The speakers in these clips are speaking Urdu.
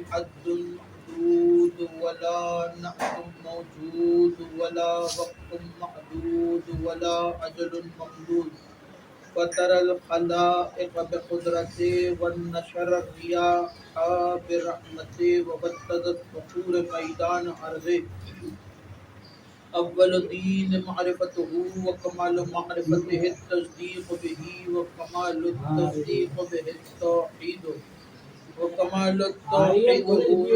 حد محدود ولا نعت موجود ولا وقت محدود ولا أجل ممدود وترى الخلائق بقدرته والنشر الرياح برحمته وبتدت بحور میدان عرضه اول دین معرفته وکمال معرفته التصدیق به وکمال التصدیق به التوحید وکمال التوحید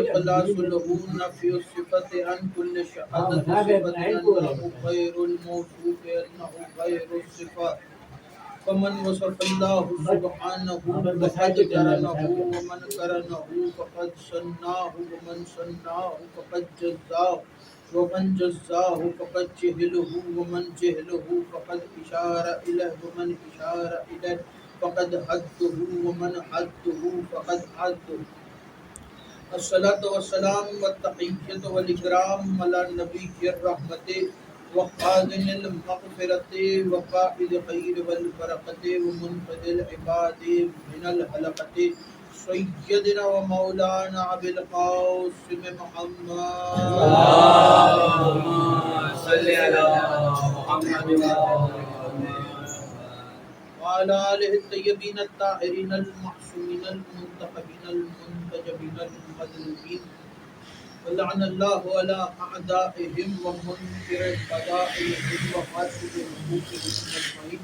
اخلاص له نفی الصفت عن كل شهادت صفت انه غیر الموصوف انه غیر الصفات فمن وصف الله سبحانه فقد كرمه ومن كرمه فقد صنعه ومن صنعه فقد جزاه ومن جزاه فقد جهله ومن جهله فقد إشار إليه ومن إشار إليه فقد حده ومن حده فقد حده الصلاة والسلام والتحية والإكرام على نبي الرحمة وخازن المغفرة وقائد خير والبركة ومنقذ العباد من الحلقة سيدنا ومولانا أبي القاسم محمد اللهم صل على محمد وعلى آله الطيبين الطاهرين المعصومين المنتخبين المنتجبين المظلومين ولعن الله على أعدائهم ومنكر قضائهم وحاسب حقوقهم أجمعين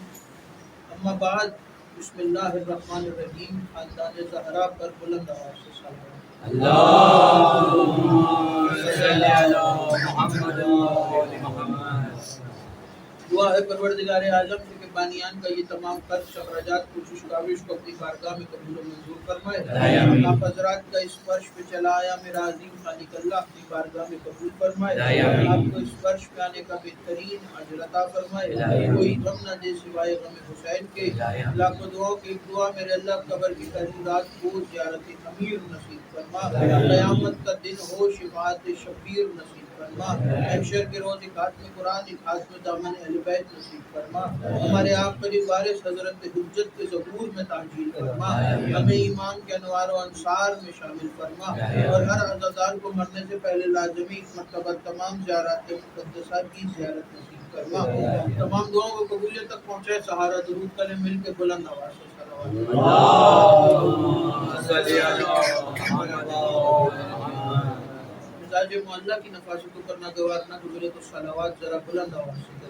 اما بعد بسم اللہ الرحمن الرحیم خاندان زہرا پر بلند آواز سے صلوات اللهم صل على محمد وآل محمد دعا ہے پروردگار اعظم سے کہ بانیان کا یہ تمام خرچ اخراجات کوشش کاوش کو اپنی بارگاہ میں قبول و منظور فرمائے آپ حضرات کا اس فرش پہ چلا آیا میرا عظیم خالق اللہ اپنی بارگاہ میں قبول فرمائے آپ کو اس فرش پہ آنے کا بہترین اجر عطا فرمائے کوئی غم نہ دے سوائے غم حسین کے لاکھوں دعاؤں کی ایک دعا میرے اللہ قبر کی پہلی رات کو زیارت امیر نصیب فرما قیامت کا دن ہو شفاعت شبیر نصیب فرما محشر کے روز ایک خاتم قرآن ایک خاتم دامن اہل بیت نصیب فرما ہمارے آخری وارث حضرت حجت کے ظہور میں تعجیل فرما ہمیں ایمان کے انوار و انصار میں شامل فرما اور ہر عزادار کو مرنے سے پہلے لازمی مرتبہ تمام زیارات مقدسہ کی زیارت نصیب فرما تمام دعاؤں کو قبولیت تک پہنچائے سہارا درود کریں مل کے بلند آواز سے مزاج معلّہ کی نفاستوں پر نہ گوار نہ گزرے تو صلوات ذرا بلند آواز سے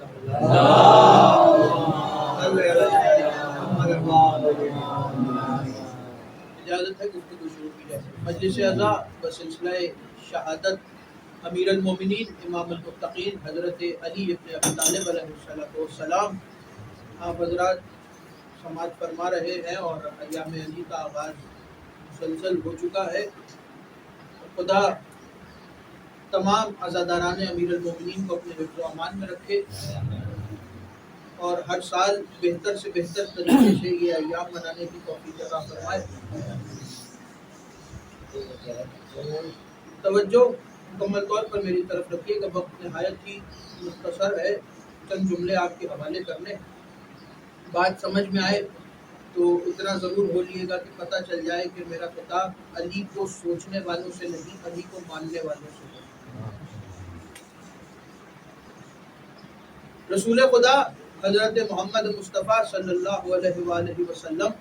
اجازت ہے گفتگو شروع کی جائے مجلس اعضاء بسلسلہ شہادت امیر المومنین امام المتقین حضرت علی ابن ابی طالب علیہ السلام آپ حضرات سماعت فرما رہے ہیں اور ایام علی کا آغاز مسلسل ہو چکا ہے خدا تمام عزاداران امیر المومنین کو اپنے حفظ و امان میں رکھے اور ہر سال بہتر سے بہتر طریقے سے یہ ایام منانے کی توفیق عطا فرمائے توجہ مکمل طور پر میری طرف رکھیے گا وقت نہایت ہی مختصر ہے چند جملے آپ کے حوالے کرنے بات سمجھ میں آئے تو اتنا ضرور بولیے گا کہ پتہ چل جائے کہ میرا خطاب علی کو سوچنے والوں سے نہیں علی کو ماننے والوں سے ہے رسول خدا حضرت محمد مصطفیٰ صلی اللہ علیہ وآلہ وسلم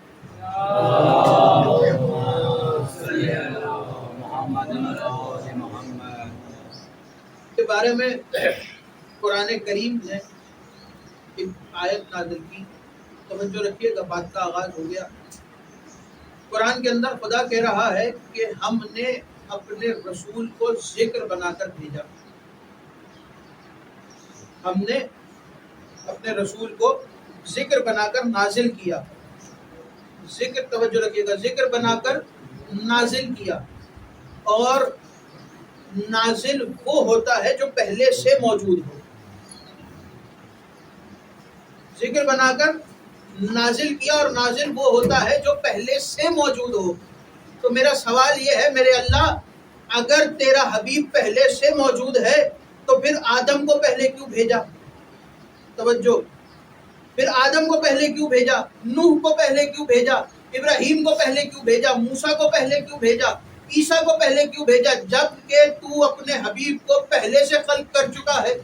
کے بارے میں قرآن کریم نے ایک آیت نازل کی توجہ رکھیے گا بات کا آغاز ہو گیا قرآن کے اندر خدا کہہ رہا ہے کہ ہم نے اپنے رسول کو ذکر بنا کر بھیجا ہم نے اپنے رسول کو ذکر بنا کر نازل کیا ذکر توجہ رکھیے گا ذکر بنا کر نازل کیا اور نازل وہ ہوتا ہے جو پہلے سے موجود ہو ذکر بنا کر نازل کیا اور نازل وہ ہوتا ہے جو پہلے سے موجود ہو تو میرا سوال یہ ہے میرے اللہ اگر تیرا حبیب پہلے سے موجود ہے تو پھر آدم کو پہلے کیوں بھیجا توجہ پھر آدم کو پہلے کیوں بھیجا نوح کو پہلے کیوں بھیجا ابراہیم کو پہلے کیوں بھیجا موسیٰ کو پہلے کیوں بھیجا عیسیٰ کو پہلے کیوں بھیجا؟ جبکہ تو اپنے حبیب کو پہلے سے خلق کر چکا ہے،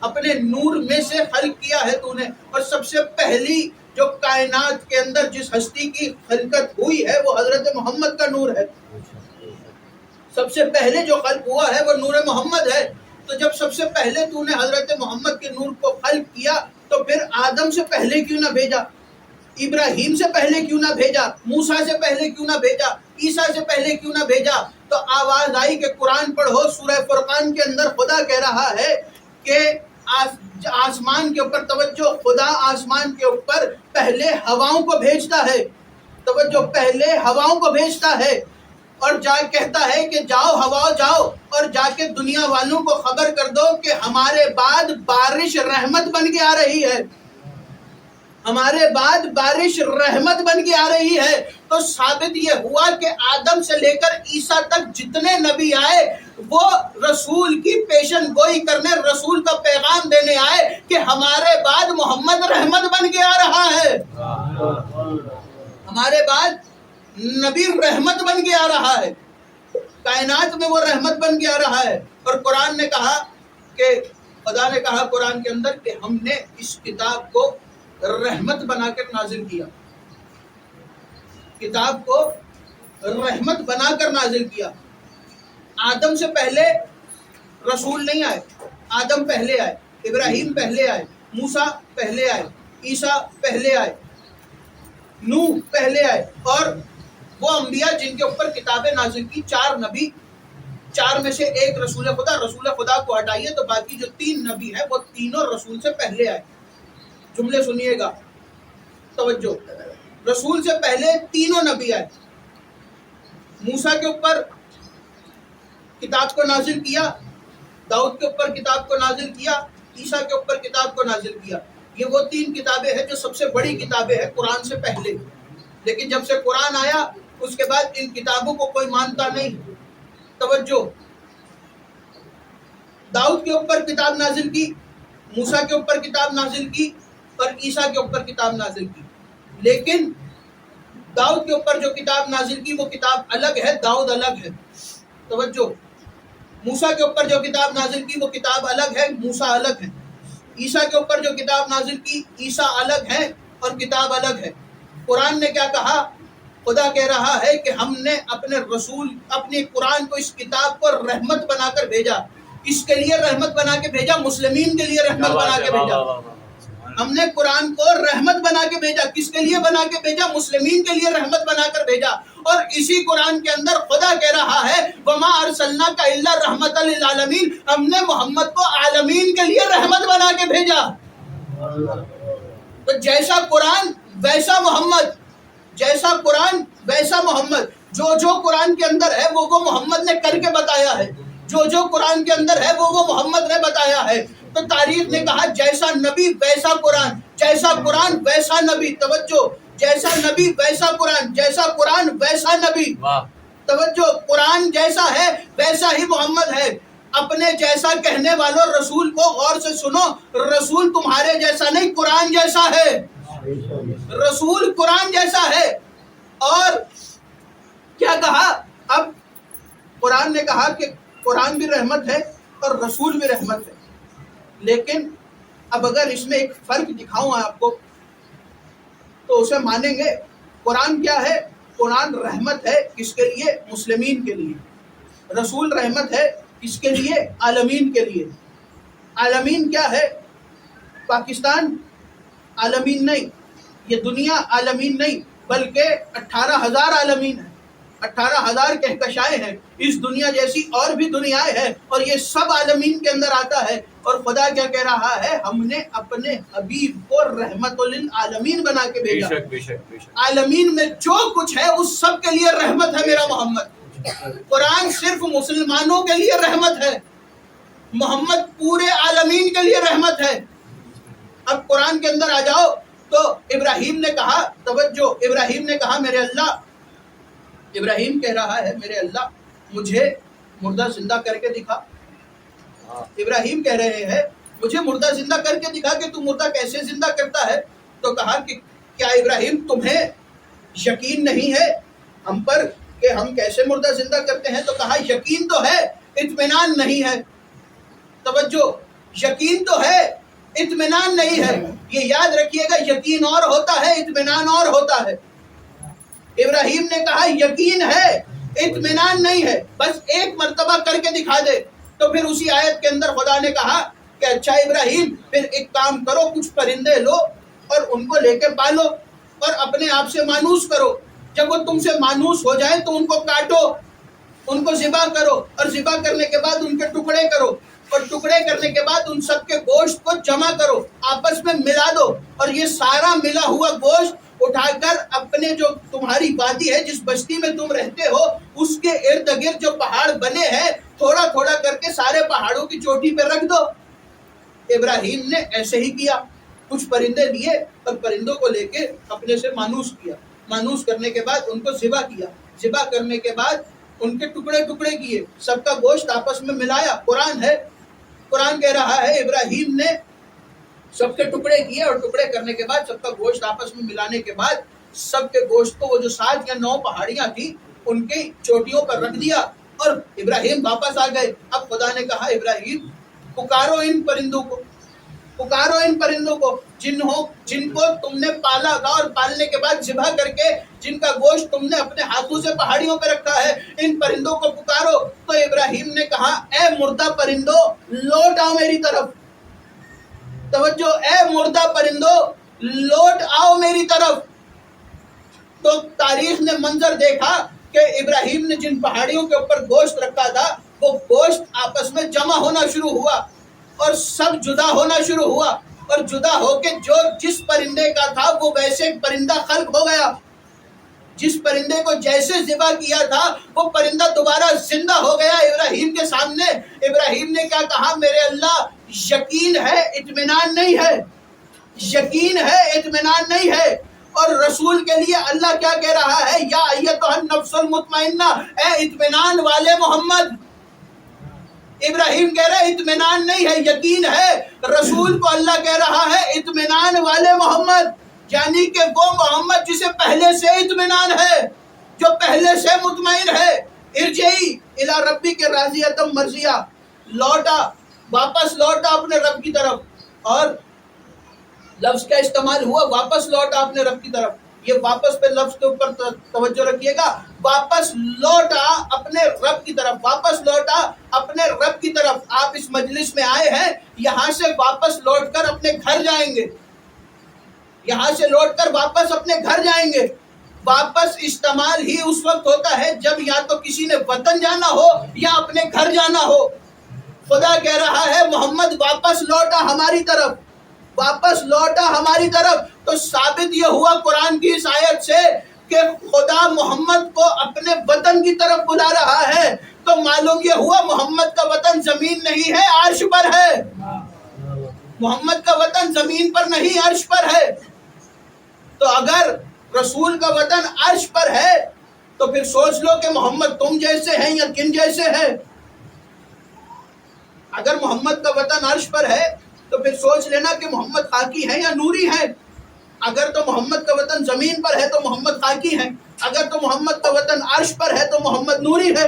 اپنے نور میں سے خلق کیا ہے تو نے، اور سب سے پہلی جو کائنات کے اندر جس ہستی کی خلقت ہوئی ہے وہ حضرت محمد کا نور ہے۔ سب سے پہلے جو خلق ہوا ہے وہ نور محمد ہے۔ تو جب سب سے پہلے تو نے حضرت محمد کے نور کو خلق کیا تو پھر آدم سے پہلے کیوں نہ بھیجا، ابراہیم سے پہلے کیوں نہ بھیجا، موسیٰ سے پہلے کیوں نہ بھیجا، عیسیٰ سے پہلے کیوں نہ بھیجا؟ تو آواز آئی کہ قرآن پڑھو، سورہ فرقان کے اندر خدا کہہ رہا ہے کہ آسمان کے اوپر، توجہ، خدا آسمان کے اوپر پہلے ہواؤں کو بھیجتا ہے، توجہ، پہلے ہواؤں کو بھیجتا ہے، اور جا کہتا ہے کہ جاؤ ہواؤ جاؤ اور جا کے دنیا والوں کو خبر کر دو کہ ہمارے بعد بارش رحمت بن کے آ رہی ہے، ہمارے بعد بارش رحمت بن کے آ رہی ہے۔ تو ثابت یہ ہوا کہ آدم سے لے کر عیسیٰ تک جتنے نبی آئے وہ رسول کی پیشن گوئی کرنے، رسول کا پیغام دینے آئے کہ ہمارے بعد محمد رحمت بن کے آ رہا ہے، ہمارے بعد نبی رحمت بن کے آ رہا ہے، کائنات میں وہ رحمت بن کے آ رہا ہے۔ اور قرآن نے کہا کہ خدا نے کہا قرآن کے اندر کہ ہم نے اس کتاب کو رحمت بنا کر نازل کیا، کتاب کو رحمت بنا کر نازل کیا۔ آدم سے پہلے رسول نہیں آئے، آدم پہلے آئے، ابراہیم پہلے آئے، موسیٰ پہلے آئے، عیسیٰ پہلے آئے، نوح پہلے آئے، اور وہ انبیاء جن کے اوپر کتابیں نازل کی، 4 نبی، 4 میں سے ایک رسول خدا، رسول خدا کو ہٹائیے تو باقی جو 3 نبی ہیں وہ تینوں رسول سے پہلے آئے۔ جملے سنیے گا، توجہ، رسول سے پہلے تینوں نبی آئے۔ موسیٰ کے اوپر کتاب کو نازل کیا، داؤد کے اوپر کتاب کو نازل کیا، عیسیٰ کے اوپر کتاب کو نازل کیا۔ یہ وہ 3 کتابیں ہیں جو سب سے بڑی کتابیں ہیں قرآن سے پہلے، لیکن جب سے قرآن آیا اس کے بعد ان کتابوں کو کوئی مانتا نہیں۔ توجہ، داؤد کے اوپر کتاب نازل کی، موسیٰ کے اوپر کتاب نازل کی اور عیسیٰ کے اوپر کتاب نازل کی، لیکن داؤد کے اوپر جو کتاب نازل کی وہ کتاب الگ ہے، داؤد الگ ہے۔ توجہ، موسیٰ کے اوپر جو کتاب نازل کی وہ کتاب الگ ہے، موسیٰ الگ ہے۔ عیسیٰ کے اوپر جو کتاب نازل کی، عیسیٰ الگ ہے اور کتاب الگ ہے۔ قرآن نے کیا کہا؟ خدا کہہ رہا ہے کہ ہم نے اپنے رسول، اپنے قرآن کو، اس کتاب کو رحمت بنا کر بھیجا۔ اس کے لیے رحمت بنا کے بھیجا، مسلمین کے لیے رحمت بنا کے بھیجا۔ ہم نے قرآن کو رحمت بنا کے بھیجا، کس کے لیے بنا کے بھیجا؟ مسلمین کے لیے رحمت بنا کر بھیجا۔ اور اسی قرآن کے اندر خدا کہہ رہا ہے وَمَا أَرْسَلْنَاكَ إِلَّا رَحْمَةً لِلْعَالَمِينَ، ہم نے محمد کو عالمین کے لیے رحمت بنا کے بھیجا۔ تو جیسا قرآن ویسا محمد، جیسا قرآن ویسا محمد، جو جو قرآن کے اندر ہے وہ محمد نے کر کے بتایا ہے، جو جو قرآن کے اندر ہے وہ محمد نے بتایا ہے۔ تو تاریخ نے کہا جیسا نبی ویسا قرآن، جیسا قرآن ویسا نبی۔ توجہ، جیسا نبی ویسا قرآن، جیسا قرآن ویسا نبی۔ توجہ، قرآن جیسا ہے ویسا ہی محمد ہے۔ اپنے جیسا کہنے والوں رسول کو غور سے سنو، رسول تمہارے جیسا نہیں، قرآن جیسا ہے، رسول قرآن جیسا ہے۔ اور کیا کہا؟ اب قرآن نے کہا کہ قرآن بھی رحمت ہے اور رسول بھی رحمت ہے، لیکن اب اگر اس میں ایک فرق دکھاؤں آپ کو تو اسے مانیں گے۔ قرآن کیا ہے؟ قرآن رحمت ہے، کس کے لیے؟ مسلمین کے لیے۔ رسول رحمت ہے، کس کے لیے؟ عالمین کے لیے۔ عالمین کیا ہے؟ پاکستان عالمین نہیں، یہ دنیا عالمین نہیں، بلکہ 18,000 عالمین ہیں، 18,000 کہکشائیں ہیں۔ اس دنیا جیسی اور بھی دنیایں ہیں اور یہ سب عالمین کے اندر آتا ہے۔ اور خدا کیا کہہ رہا ہے؟ ہم نے اپنے حبیب کو رحمت للعالمین بنا کے بھیجا۔ عالمین میں جو کچھ ہے اس سب کے لیے رحمت ہے میرا محمد۔ قرآن صرف مسلمانوں کے لیے رحمت ہے، محمد پورے عالمین کے لیے رحمت ہے۔ اب قرآن کے اندر آ جاؤ تو ابراہیم نے کہا، توجہ، ابراہیم نے کہا میرے اللہ، ابراہیم کہہ رہا ہے میرے اللہ مجھے مردہ زندہ کر کے دکھا۔ ابراہیم کہہ رہے ہیں مجھے مردہ زندہ کر کے دکھا کہ تو مردہ کیسے زندہ کرتا ہے؟ تو کہا کہ کیا ابراہیم تمہیں یقین نہیں ہے ہم پر کہ ہم کیسے مردہ زندہ کرتے ہیں؟ تو کہا یقین تو ہے، اطمینان نہیں ہے۔ توجہ، یقین تو ہے، اطمینان نہیں ہے۔ یہ یاد رکھیے گا، یقین اور ہوتا ہے، اطمینان اور ہوتا ہے۔ ابراہیم نے کہا یقین ہے، اطمینان نہیں ہے، بس ایک مرتبہ کر کے دکھا دے۔ تو پھر اسی آیت کے اندر خدا نے کہا کہ اچھا ابراہیم، پھر ایک کام کرو، کچھ پرندے لو اور ان کو لے کے پالو اور اپنے آپ سے مانوس کرو۔ جب وہ تم سے مانوس ہو جائے تو ان کو کاٹو، ان کو ذبح کرو، اور ذبح کرنے کے بعد ان کے ٹکڑے کرو، اور ٹکڑے کرنے کے بعد ان سب کے گوشت کو جمع کرو، آپس میں ملا دو، اور یہ سارا ملا ہوا گوشت اٹھا کر اپنے جو تمہاری وادی ہے، جس بستی میں تم رہتے ہو، اس کے ارد گرد جو پہاڑ بنے ہیں، تھوڑا تھوڑا کر کے سارے پہاڑوں کی چوٹی پہ رکھ دو۔ ابراہیم نے ایسے ہی کیا، کچھ پرندے لیے اور پرندوں کو لے کے اپنے سے مانوس کیا، مانوس کرنے کے بعد ان کو ذبح کیا، ذبح کرنے کے بعد ان کے ٹکڑے ٹکڑے کیے، سب کا گوشت آپس میں ملایا۔ قرآن ہے، قرآن کہہ رہا ہے ابراہیم نے سب کے ٹکڑے کیے، اور ٹکڑے کرنے کے بعد سب کا گوشت آپس میں ملانے کے بعد سب کے گوشت کو وہ جو 7 یا 9 پہاڑیاں تھیں ان کی چوٹیوں پر رکھ دیا، اور ابراہیم واپس آ گئے۔ اب خدا نے کہا ابراہیم پکارو ان پرندوں کو، پکارو ان پرندوں کو جن کو تم نے پالا تھا، اور پالنے کے بعد ذبح کر کے جن کا گوشت تم نے اپنے ہاتھوں سے پہاڑیوں پہ رکھا ہے، ان پرندوں کو پکارو۔ تو ابراہیم نے کہا اے مردہ پرندوں لوٹ آؤ میری طرف۔ توجہ، اے مردہ پرندوں لوٹ آؤ میری طرف۔ تو تاریخ نے منظر دیکھا کہ ابراہیم نے جن پہاڑیوں کے اوپر گوشت رکھا تھا، وہ گوشت آپس میں جمع ہونا شروع ہوا اور سب جدا ہونا شروع ہوا، اور جدا ہو کے جس پرندے کا تھا وہ ویسے پرندہ خلق ہو گیا۔ جس پرندے کو جیسے ذبح کیا تھا وہ پرندہ دوبارہ زندہ ہو گیا ابراہیم کے سامنے۔ ابراہیم نے کیا کہا؟ میرے اللہ یقین ہے، اطمینان نہیں ہے، یقین ہے، اطمینان نہیں ہے۔ اور رسول کے لیے اللہ کیا کہہ رہا ہے؟ یا ایتھا النفس المطمئنہ، اے اطمینان والے محمد۔ ابراہیم کہہ رہا ہے اطمینان نہیں ہے، یقین ہے۔ رسول کو اللہ کہہ رہا ہے اطمینان والے محمد، یعنی کہ وہ محمد جسے پہلے سے اطمینان ہے، جو پہلے سے مطمئن ہے۔ ارجعی الی ربک راضیۃ مرضیہ، لوٹا، واپس لوٹا اپنے رب کی طرف۔ اور لفظ کا استعمال ہوا واپس لوٹا اپنے رب کی طرف۔ یہ واپس پہ لفظ کے اوپر توجہ رکھیے گا، واپس لوٹا اپنے رب کی طرف، واپس لوٹا اپنے رب کی طرف۔ آپ اس مجلس میں آئے ہیں، یہاں سے واپس لوٹ کر اپنے گھر جائیں گے، یہاں سے لوٹ کر واپس اپنے گھر جائیں گے۔ واپس استعمال ہی اس وقت ہوتا ہے جب یا تو کسی نے وطن جانا ہو یا اپنے گھر جانا ہو۔ خدا کہہ رہا ہے محمد واپس لوٹا ہماری طرف، واپس لوٹا ہماری طرف۔ تو ثابت یہ ہوا قرآن کی اس آیت سے کہ خدا محمد کو اپنے وطن کی طرف بلا رہا ہے۔ تو معلوم یہ ہوا محمد کا وطن زمین نہیں ہے، عرش پر ہے۔ محمد کا وطن زمین پر نہیں، عرش پر ہے۔ تو اگر رسول کا وطن عرش پر ہے تو پھر سوچ لو کہ محمد تم جیسے ہیں یا کن جیسے ہیں۔ اگر محمد کا وطن عرش پر ہے تو پھر سوچ لینا کہ محمد خاکی ہے یا نوری ہے۔ اگر تو محمد کا وطن زمین پر ہے تو محمد خاکی ہے، اگر تو محمد کا وطن عرش پر ہے تو محمد نوری ہے۔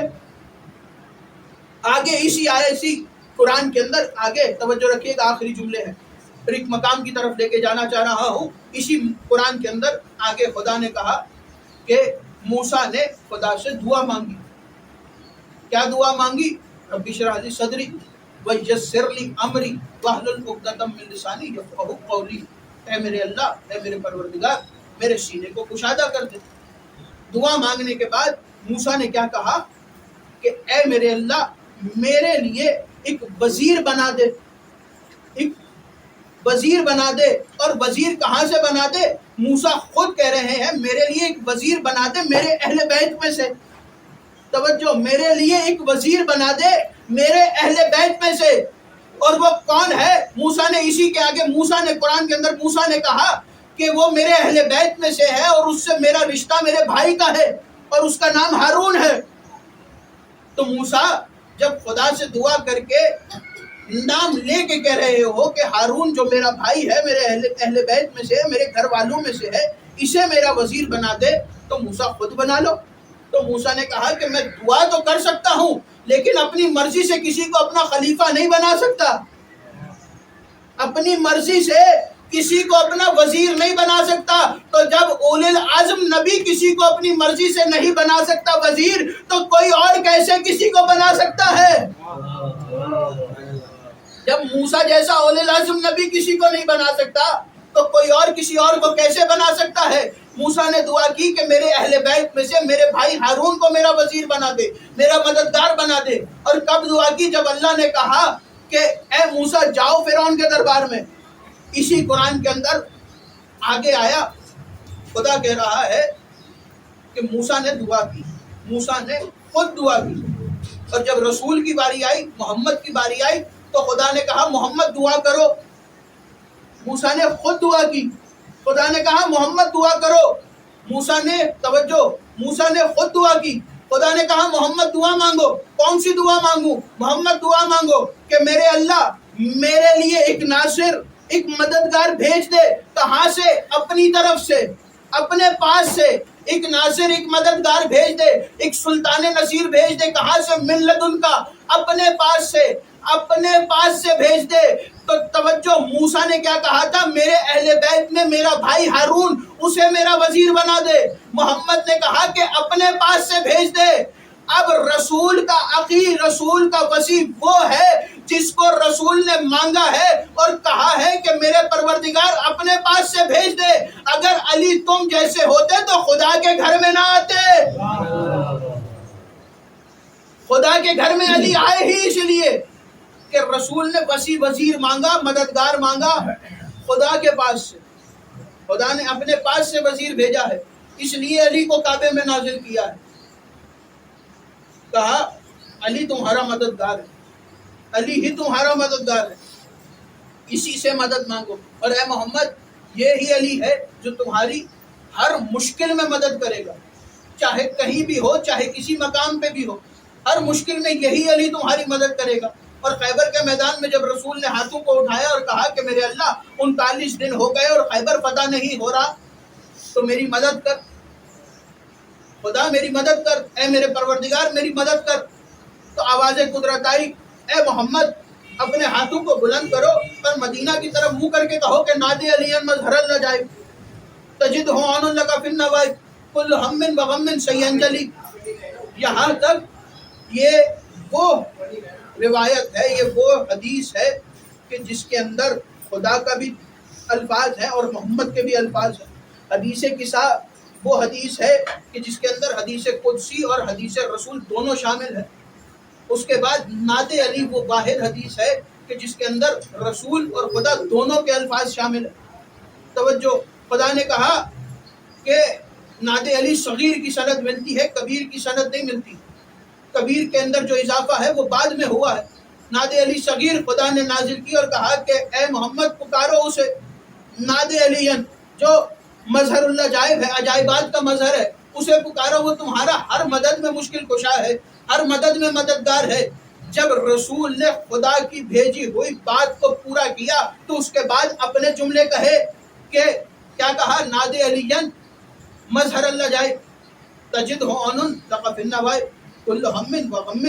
آگے اسی آیتی قرآن کے اندر آگے توجہ رکھیے گا، آخری جملے ہیں، پھر ایک مقام کی طرف لے کے جانا چاہ رہا ہوں۔ اسی قرآن کے اندر آگے خدا نے کہا کہ موسیٰ نے خدا سے دعا مانگی۔ کیا دعا مانگی؟ رب اشرح لی صدری ویسر لی امری واحلل عقدۃ من لسانی یفقہوا قولی۔ اے میرے اللہ، اے میرے پروردگار، میرے سینے کو کشادہ کر دے۔ دعا مانگنے کے بعد موسیٰ نے کیا کہا کہ اے میرے اللہ میرے لیے ایک وزیر بنا دے، ایک وزیر بنا دے۔ اور وزیر کہاں سے بنا دے؟ موسیٰ خود کہہ رہے ہیں میرے لیے ایک وزیر بنا دے میرے اہل بیت میں سے۔ توجہ، میرے لیے ایک وزیر بنا دے میرے اہل بیت میں سے۔ اور وہ کون ہے؟ موسیٰ نے اسی کے آگے موسیٰ نے قرآن کے اندر موسیٰ نے کہا کہ وہ میرے اہل بیت میں سے ہے اور اس سے میرا رشتہ میرے بھائی کا ہے اور اس کا نام ہارون ہے۔ تو موسیٰ جب خدا سے دعا کر کے نام لے کے کہہ رہے ہو کہ ہارون جو میرا بھائی ہے، میرے اہل بیت میں سے ہے، میرے گھر والوں میں سے ہے، اسے میرا وزیر بنا دے، تو موسیٰ خود بنا لو۔ تو موسیٰ نے کہا کہ میں دعا تو کر سکتا ہوں لیکن اپنی مرضی سے کسی کو اپنا خلیفہ نہیں بنا سکتا، اپنی مرضی سے کسی کو اپنا وزیر نہیں بنا سکتا۔ تو جب اولی العزم نبی کسی کو اپنی مرضی سے نہیں بنا سکتا وزیر، تو کوئی اور کیسے کسی کو بنا سکتا ہے؟ جب موسیٰ جیسا اولی العزم نبی کسی کو نہیں بنا سکتا تو کوئی اور کسی اور کو کیسے بنا سکتا ہے؟ موسیٰ نے دعا کی کہ میرے اہل بیت میں سے میرے بھائی ہارون کو میرا وزیر بنا دے، میرا مددگار بنا دے۔ اور کب دعا کی؟ جب اللہ نے کہا کہ اے موسیٰ جاؤ فرعون کے دربار میں۔ اسی قرآن کے اندر آگے آیا، خدا کہہ رہا ہے کہ موسیٰ نے دعا کی، موسیٰ نے خود دعا کی، اور جب رسول کی باری آئی، محمد کی باری آئی، تو خدا نے کہا محمد دعا کرو۔ موسیٰ نے خود دعا کی، خدا نے کہا محمد دعا کرو۔ موسیٰ نے توجہ، موسیٰ نے خود دعا کی، خدا نے کہا محمد دعا مانگو۔ کون سی دعا مانگوں؟ محمد دعا مانگو کہ میرے اللہ میرے لیے ایک ناصر، ایک مددگار بھیج دے۔ کہاں سے؟ اپنی طرف سے، اپنے پاس سے ایک ناصر، ایک مددگار بھیج دے، ایک سلطان نصیر بھیج دے۔ کہاں سے؟ من لدن کا، اپنے پاس سے، اپنے پاس سے بھیج دے۔ تو توجہ، موسیٰ نے کیا کہا تھا؟ میرے اہل بیت میں میرا بھائی ہارون، اسے میرا وزیر بنا دے۔ محمد نے کہا کہ اپنے پاس سے بھیج دے۔ اب رسول کا عقی، رسول کا وسیع وہ ہے جس کو رسول نے مانگا ہے اور کہا ہے کہ میرے پروردگار اپنے پاس سے بھیج دے۔ اگر علی تم جیسے ہوتے تو خدا کے گھر میں نہ آتے۔ خدا کے گھر میں علی آئے ہی اس لیے کہ رسول نے وسیع وزیر مانگا، مددگار مانگا خدا کے پاس سے۔ خدا نے اپنے پاس سے وزیر بھیجا ہے، اس لیے علی کو کعبے میں نازل کیا ہے۔ کہا علی تمہارا مددگار ہے، علی ہی تمہارا مددگار ہے، اسی سے مدد مانگو۔ اور اے محمد یہی علی ہے جو تمہاری ہر مشکل میں مدد کرے گا، چاہے کہیں بھی ہو، چاہے کسی مقام پہ بھی ہو، ہر مشکل میں یہی علی تمہاری مدد کرے گا۔ اور خیبر کے میدان میں جب رسول نے ہاتھوں کو اٹھایا اور کہا کہ میرے اللہ 39 دن ہو گئے اور خیبر فتح نہیں ہو رہا، تو میری مدد کر خدا، میری مدد کر، اے میرے پروردگار میری مدد کر۔ تو آواز قدرت آئی، اے محمد اپنے ہاتھوں کو بلند کرو اور مدینہ کی طرف منہ کر کے کہو کہ نادی علی مظہر اللہ جائے تجد ہو عن اللہ کا فی النوائب کل ہم و غم سینجلی۔ یہاں تک یہ وہ روایت ہے، یہ وہ حدیث ہے کہ جس کے اندر خدا کا بھی الفاظ ہے اور محمد کے بھی الفاظ ہیں۔ حدیث قصہ وہ حدیث ہے کہ جس کے اندر حدیث قدسی اور حدیث رسول دونوں شامل ہیں۔ اس کے بعد نعت علی وہ واحد حدیث ہے کہ جس کے اندر رسول اور خدا دونوں کے الفاظ شامل ہیں۔ توجہ، خدا نے کہا کہ نعت علی صغیر کی سند ملتی ہے، کبیر کی سند نہیں ملتی۔ کبیر کے اندر جو اضافہ ہے وہ بعد میں ہوا ہے۔ نعت علی صغیر خدا نے نازل کی اور کہا کہ اے محمد پکارو اسے، نعت علی جو مظہر اللہ جائب ہے، عجائبات کا مظہر ہے، اسے پکارو، وہ تمہارا ہر مدد میں مشکل کشا ہے، ہر مدد میں مددگار ہے۔ جب رسول نے خدا کی بھیجی ہوئی بات کو پورا کیا تو اس کے بعد اپنے جملے کہے کہ کیا کہا؟ ناد علی مظہر اللہ جائے تجد ہو عنن لقف النوائب کل ہم و غم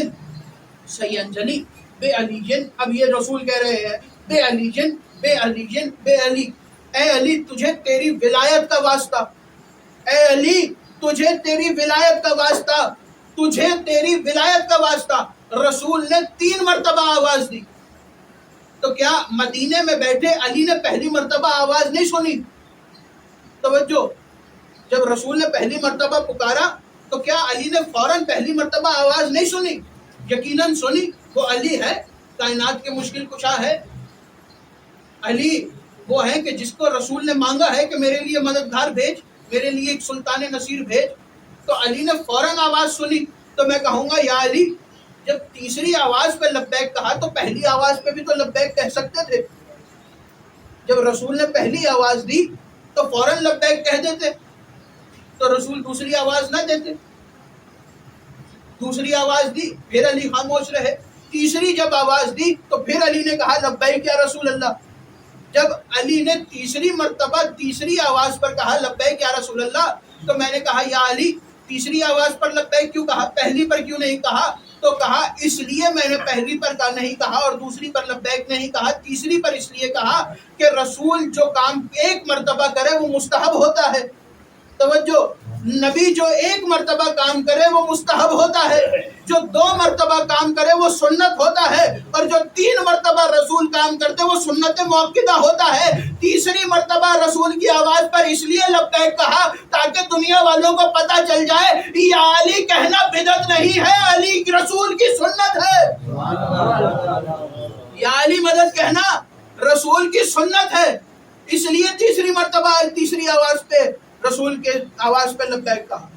سینجلی بے علی جن۔ اب یہ رسول کہہ رہے ہیں بے علی جن، بے علی جن، بے علی، اے علی تجھے تیری ولایت کا واسطہ، اے علی تجھے تیری ولایت کا واسطہ، تجھے تیری ولایت کا واسطہ۔ رسول نے 3 مرتبہ آواز دی۔ تو کیا مدینے میں بیٹھے علی نے پہلی مرتبہ آواز نہیں سنی؟ توجہ، جب رسول نے پہلی مرتبہ پکارا تو کیا علی نے فوراً پہلی مرتبہ آواز نہیں سنی؟ یقیناً سنی۔ وہ علی ہے، کائنات کے مشکل کشا ہے۔ علی وہ ہے کہ جس کو رسول نے مانگا ہے کہ میرے لیے مددگار بھیج، میرے لیے ایک سلطان نصیر بھیج، تو علی نے فوراً آواز سنی۔ تو میں کہوں گا یا علی، جب تیسری آواز پہ لبیک کہا تو پہلی آواز پہ بھی تو لبیک کہہ سکتے تھے۔ جب رسول نے پہلی آواز دی تو فوراً لبیک کہہ دیتے، تو رسول دوسری آواز نہ دیتے۔ دوسری آواز دی، پھر علی خاموش رہے۔ تیسری جب آواز دی تو پھر علی نے کہا لبیک یا رسول اللہ۔ جب علی نے تیسری مرتبہ تیسری آواز پر کہا لبیک یا رسول اللہ، تو میں نے کہا یا علی تیسری آواز پر لبیک کیوں کہا، پہلی پر کیوں نہیں کہا؟ تو کہا اس لیے میں نے پہلی پر کا نہیں کہا اور دوسری پر لبیک نہیں کہا، تیسری پر اس لیے کہا کہ رسول جو کام ایک مرتبہ کرے وہ مستحب ہوتا ہے۔ توجہ، نبی جو ایک مرتبہ کام کرے وہ مستحب ہوتا ہے، جو 2 مرتبہ کام کرے وہ سنت ہوتا ہے، اور جو 3 مرتبہ رسول کام کرتے وہ سنت مؤکدہ ہوتا ہے۔ تیسری مرتبہ رسول کی آواز پر اس لیے لبیک کہا تاکہ دنیا والوں کو پتہ چل جائے یا علی کہنا بدعت نہیں ہے، علی رسول کی سنت ہے، یا علی مدد کہنا رسول کی سنت ہے۔ اس لیے تیسری مرتبہ تیسری آواز پہ رسول کے آواز پہ لبیک کہا۔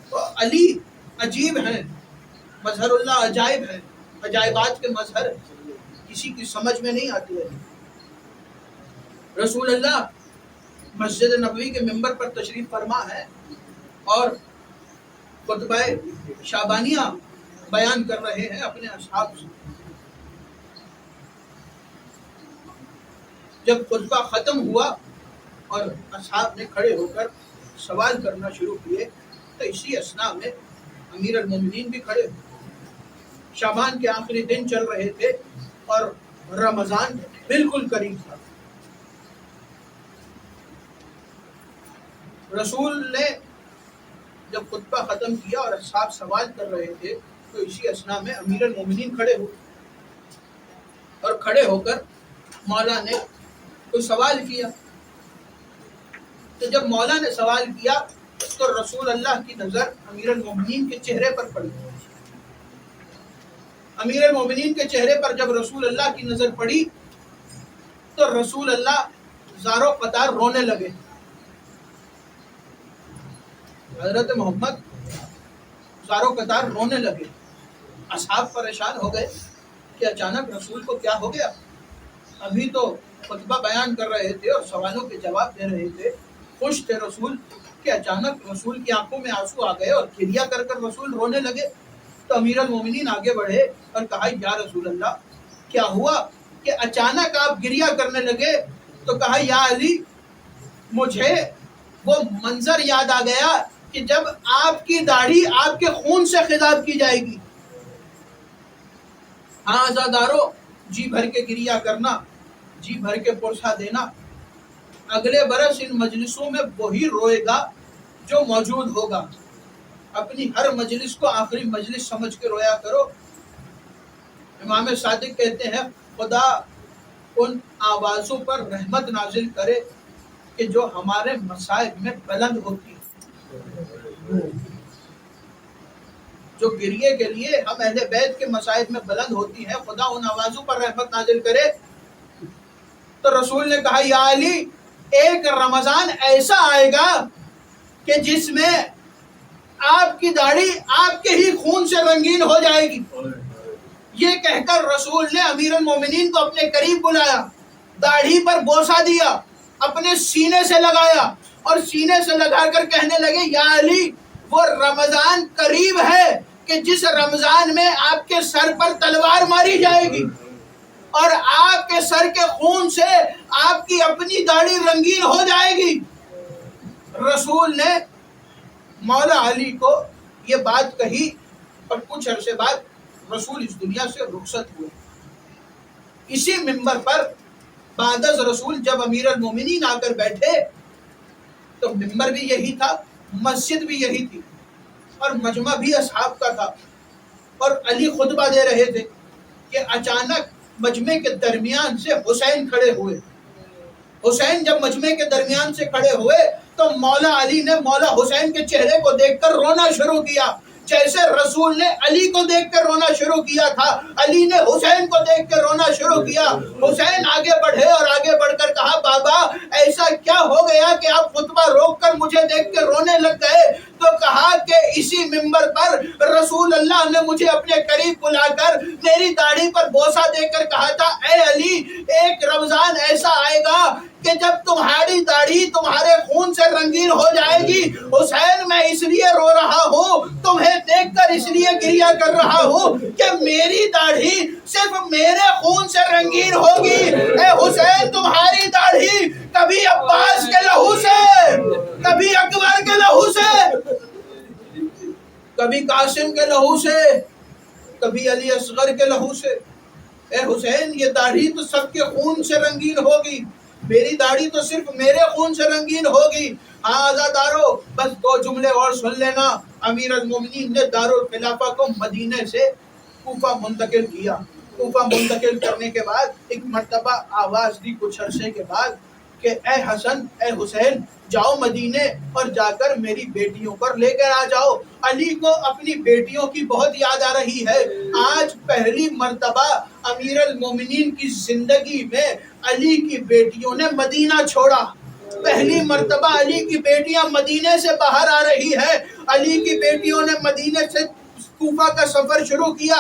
تو علی عجیب ہیں، مظہر اللہ عجائب ہے، عجائبات کے مظہر کسی کی سمجھ میں نہیں آتی ہے۔ رسول اللہ مسجد نبوی کے ممبر پر تشریف فرما ہے اور خطبہ شعبانیہ بیان کر رہے ہیں اپنے اصحاب سے۔ جب خطبہ ختم ہوا اور اصحاب نے کھڑے ہو کر سوال کرنا شروع کیے تو اسی اثناء میں امیر المومنین بھی کھڑے ہوئے۔ شعبان کے آخری دن چل رہے تھے اور رمضان بالکل قریب تھا۔ رسول نے جب خطبہ ختم کیا اور اصحاب سوال کر رہے تھے تو اسی اثناء میں امیر المومنین کھڑے ہوئے اور کھڑے ہو کر مولا نے کوئی سوال کیا۔ تو جب مولا نے سوال کیا تو رسول اللہ کی نظر امیر المومنین کے چہرے پر پڑی۔ امیر المومنین کے چہرے پر جب رسول اللہ کی نظر پڑی تو رسول اللہ زارو قطار رونے لگے۔ حضرت محمد زارو قطار رونے لگے۔ اصحاب پریشان ہو گئے کہ اچانک رسول کو کیا ہو گیا، ابھی تو خطبہ بیان کر رہے تھے اور سوالوں کے جواب دے رہے تھے، خوش تھے رسول، کہ اچانک رسول کی آنکھوں میں آنسو آ گئے اور گریہ کر کر رسول رونے لگے۔ تو امیر المومنین آگے بڑھے اور کہا یا رسول اللہ کیا ہوا کہ اچانک آپ گریہ کرنے لگے؟ تو کہا یا علی مجھے وہ منظر یاد آ گیا کہ جب آپ کی داڑھی آپ کے خون سے خضاب کی جائے گی، ہاں عزادارو جی بھر کے گریہ کرنا، جی بھر کے پرسہ دینا، اگلے برس ان مجلسوں میں وہی روئے گا جو موجود ہوگا، اپنی ہر مجلس کو آخری مجلس سمجھ کے رویا کرو۔ امام صادق کہتے ہیں خدا ان آوازوں پر رحمت نازل کرے کہ جو ہمارے مصائب میں بلند ہوتی ہے، جو گریے کے لیے ہم اہل بیت کے مصائب میں بلند ہوتی ہیں، خدا ان آوازوں پر رحمت نازل کرے۔ تو رسول نے کہا یا علی ایک رمضان ایسا آئے گا کہ جس میں آپ کی داڑھی آپ کے ہی خون سے رنگین ہو جائے گی۔ یہ کہہ کر رسول نے امیر المومنین کو اپنے قریب بلایا، داڑھی پر بوسہ دیا، اپنے سینے سے لگایا اور سینے سے لگا کر کہنے لگے یا علی وہ رمضان قریب ہے کہ جس رمضان میں آپ کے سر پر تلوار ماری جائے گی اور آپ کے سر کے خون سے آپ کی اپنی داڑھی رنگین ہو جائے گی۔ رسول نے مولا علی کو یہ بات کہی اور کچھ عرصے بعد رسول اس دنیا سے رخصت ہوئے۔ اسی منبر پر بعد از رسول جب امیر المومنین آ کر بیٹھے تو منبر بھی یہی تھا، مسجد بھی یہی تھی اور مجمع بھی اصحاب کا تھا، اور علی خطبہ دے رہے تھے کہ اچانک مجمع کے درمیان سے حسین کھڑے ہوئے۔ حسین جب مجمع کے درمیان سے کھڑے ہوئے تو مولا علی نے مولا حسین کے چہرے کو دیکھ کر رونا شروع کیا، جیسے رسول نے علی کو دیکھ کر رونا شروع کیا تھا، علی نے حسین کو دیکھ کر رونا شروع کیا۔ حسین آگے بڑھے اور آگے بڑھ کر کہا بابا ایسا کیا ہو گیا کہ آپ خطبہ روک کر مجھے دیکھ کے رونے لگ گئے؟ تو کہا کہ اسی منبر پر رسول اللہ نے مجھے اپنے قریب بلا کر میری داڑھی پر بوسہ دے کر کہا تھا اے علی ایک رمضان ایسا آئے گا کہ جب تمہاری داڑھی تمہارے خون سے رنگین ہو جائے گی۔ حسین میں اس لیے رو رہا ہوں، تمہیں دیکھ کر اس لیے گریہ کر رہا ہوں کہ میری داڑھی صرف میرے خون سے رنگین ہوگی۔ اے حسین تمہاری داڑھی کبھی عباس کے لہو سے، کبھی اکبر کے لہو سے، کبھی قاسم کے لہو سے، کبھی علی اصغر کے لہو سے۔ اے حسین یہ داڑھی تو سب کے خون سے رنگین ہوگی، میری داڑھی تو صرف میرے خون سے رنگین ہوگی۔ ہاں عزادارو بس 2 جملے اور سن لینا۔ امیر المومنین نے دارالخلافہ کو مدینے سے کوفہ منتقل کیا۔ کوفہ منتقل کرنے کے بعد ایک مرتبہ آواز دی کچھ عرصے کے بعد کہ اے حسن اے حسین جاؤ مدینے اور جا کر میری بیٹیوں پر لے کر آ جاؤ۔ علی کو اپنی بیٹیوں کی بہت یاد آ رہی ہے۔ آج پہلی مرتبہ امیر المومنین کی زندگی میں علی کی بیٹیوں نے مدینہ چھوڑا۔ پہلی مرتبہ علی کی بیٹیاں مدینے سے باہر آ رہی ہے۔ علی کی بیٹیوں نے مدینے سے کوفہ کا سفر شروع کیا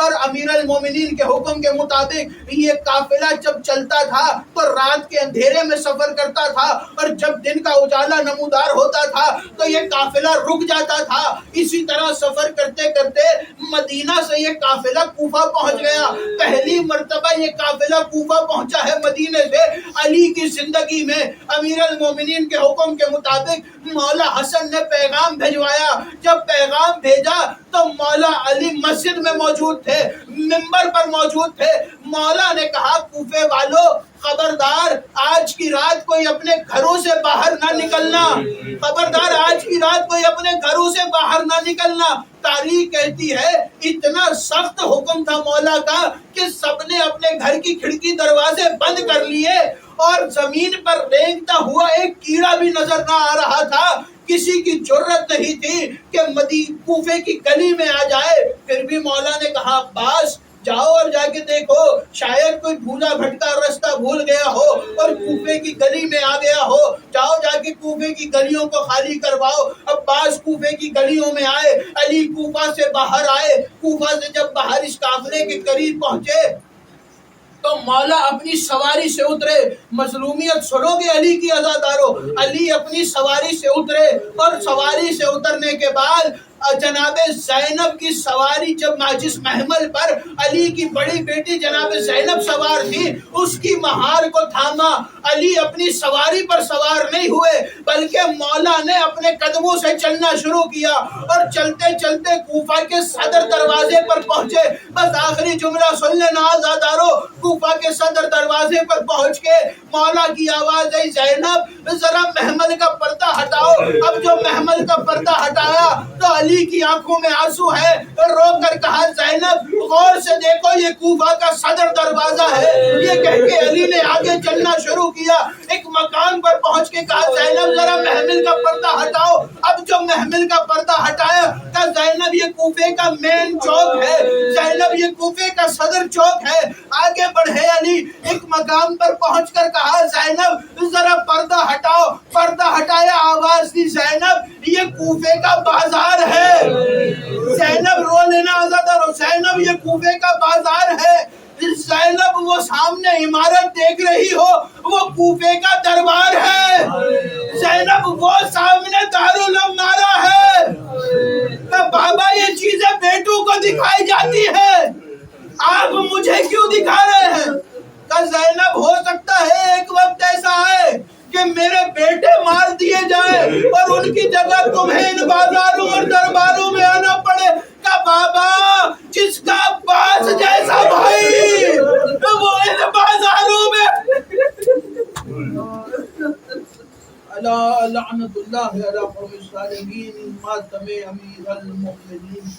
اور امیر المومنین کے حکم کے مطابق یہ قافلہ جب چلتا تھا تو رات کے اندھیرے میں سفر کرتا تھا، اور جب دن کا اجالا نمودار ہوتا تھا تو یہ قافلہ رک جاتا تھا۔ اسی طرح سفر کرتے کرتے مدینہ سے یہ قافلہ کوفہ پہنچ گیا۔ پہلی مرتبہ یہ قافلہ کوفہ پہنچا ہے مدینے سے علی کی زندگی میں۔ امیر المومنین کے حکم کے مطابق مولا حسن نے پیغام بھیجوایا۔ جب پیغام بھیجا تو مولا علی مسجد میں موجود تھے، منبر پر موجود تھے۔ مولا نے کہا کوفے والوں خبردار آج کی رات کوئی اپنے گھروں سے باہر نہ نکلنا، خبردار آج کی رات کوئی اپنے گھروں سے باہر نہ نکلنا۔ تاریخ کہتی ہے اتنا سخت حکم تھا مولا کا کہ سب نے اپنے گھر کی کھڑکی دروازے بند کر لیے، اور زمین پر رینگتا ہوا ایک کیڑا بھی نظر نہ آ رہا تھا۔ کسی کی جرت نہیں تھی کہ کوفے کی گلی میں آ جائے۔ پھر بھی مولا نے کہا عباس جاؤ اور جا کے دیکھو، شاید کوئی بھولا بھٹکا رستہ بھول گیا ہو اور کوفے کی گلی میں آ گیا ہو۔ جاؤ جا کے کوفے کی گلیوں کو خالی کرواؤ۔ عباس کوفے کی گلیوں میں آئے، علی کوفہ سے باہر آئے۔ کوفہ سے جب باہر اس قافلے کے قریب پہنچے تو مولا اپنی سواری سے اترے۔ مظلومیت سنو گے علی کی عزادارو، علی اپنی سواری سے اترے، اور سواری سے اترنے کے بعد جناب زینب کی سواری جب جس محمل پر علی کی بڑی بیٹی جناب زینب سوار تھی اس کی مہار کو تھاما۔ علی اپنی سواری پر سوار نہیں ہوئے بلکہ مولا نے اپنے قدموں سے چلنا شروع کیا، اور چلتے چلتے کوفہ کے صدر دروازے پر پہنچے۔ بس آخری جملہ سن لینا عزادارو، کوفہ کے صدر دروازے پر پہنچ کے مولا کی آواز آئی زینب ذرا محمل کا پردہ ہٹاؤ۔ اب جو محمل کا پردہ ہٹایا تو علی کی آنکھوں میں آنسو ہے، رو کر کہا زینب غور سے دیکھو یہ کوفہ کا صدر دروازہ ہے۔ یہ کہہ کے علی نے آگے چلنا شروع کیا۔ ایک مکان پر پہنچ کے کہا زینب ذرا محمل کا پردہ ہٹاؤ۔ اب جو محمل کا پردہ ہٹایا کہا زینب یہ کوفے کا مین چوک ہے، زینب یہ کوفے کا صدر چوک ہے۔ آگے بڑھے علی، ایک مقام پر پہنچ کر کہا زینب ذرا پردہ ہٹاؤ۔ پردہ ہٹایا، آواز دی زینب یہ کوفے کا بازار ہے۔ زینب رو لینا عزادارو، زینب یہ کوفے کا بازار ہے۔ زینب وہ سامنے عمارت دیکھ رہی ہو وہ کوفے کا دربار ہے۔ زینب وہ سامنے دارالمنارہ ہے۔ بابا یہ چیزیں بیٹوں کو دکھائی جاتی ہے، آپ مجھے کیوں دکھا رہے ہیں؟ کہ زینب ہو سکتا ہے ایک وقت ایسا آئے کہ میرے بیٹے مار دیے جائیں اور ان کی جگہ تمہیں ان بازاروں اور درباروں میں آنا پڑے۔ کہ بابا جس کا عباس جیسا بھائی وہ ان بازاروں میں لعنت اللہ علی قوم الظالمین ماتم امیر المؤمنین